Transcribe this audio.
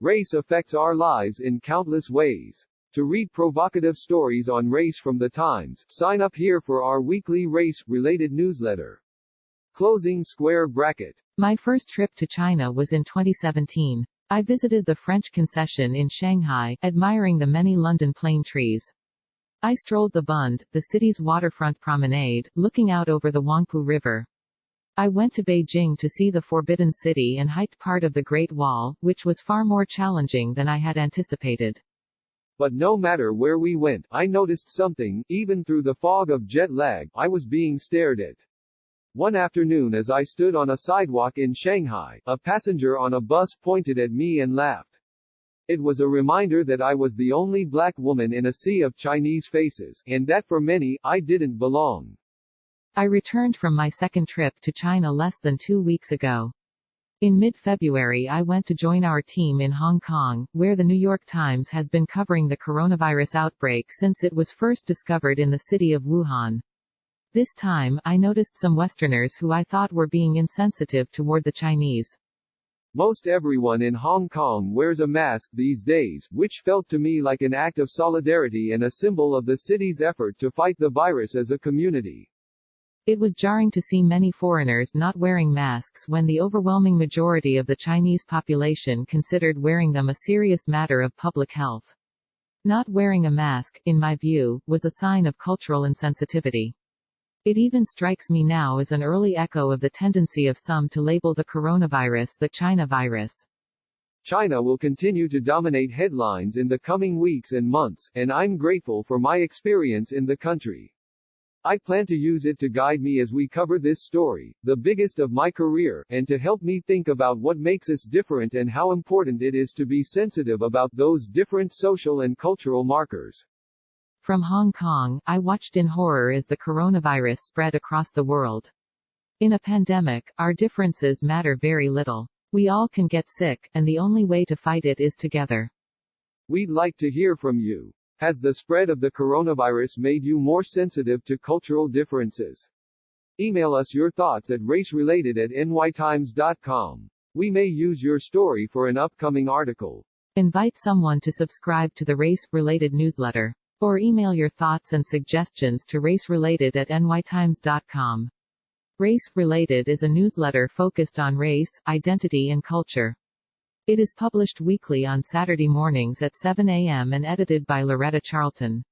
Race affects our lives in countless ways. To read provocative stories on race from the Times, sign up here for our weekly race-related newsletter. Closing square bracket. My first trip to China was in 2017. I visited the French concession in Shanghai, admiring the many London plane trees. I strolled the Bund, the city's waterfront promenade, looking out over the Huangpu River. I went to Beijing to see the Forbidden City and hiked part of the Great Wall, which was far more challenging than I had anticipated. But no matter where we went, I noticed something. Even through the fog of jet lag, I was being stared at. One afternoon as I stood on a sidewalk in Shanghai, a passenger on a bus pointed at me and laughed. It was a reminder that I was the only black woman in a sea of Chinese faces, and that for many, I didn't belong. I returned from my second trip to China less than 2 weeks ago. In mid-February I went to join our team in Hong Kong, where the New York Times has been covering the coronavirus outbreak since it was first discovered in the city of Wuhan. This time, I noticed some Westerners who I thought were being insensitive toward the Chinese. Most everyone in Hong Kong wears a mask these days, which felt to me like an act of solidarity and a symbol of the city's effort to fight the virus as a community. It was jarring to see many foreigners not wearing masks when the overwhelming majority of the Chinese population considered wearing them a serious matter of public health. Not wearing a mask, in my view, was a sign of cultural insensitivity. It even strikes me now as an early echo of the tendency of some to label the coronavirus the China virus. China will continue to dominate headlines in the coming weeks and months, and I'm grateful for my experience in the country. I plan to use it to guide me as we cover this story, the biggest of my career, and to help me think about what makes us different and how important it is to be sensitive about those different social and cultural markers. From Hong Kong, I watched in horror as the coronavirus spread across the world. In a pandemic, our differences matter very little. We all can get sick, and the only way to fight it is together. We'd like to hear from you. Has the spread of the coronavirus made you more sensitive to cultural differences? Email us your thoughts at racerelated@nytimes.com. We may use your story for an upcoming article. Invite someone to subscribe to the Race-Related newsletter. Or email your thoughts and suggestions to racerelated@nytimes.com. Race-Related is a newsletter focused on race, identity and culture. It is published weekly on Saturday mornings at 7 a.m. and edited by Loretta Charlton.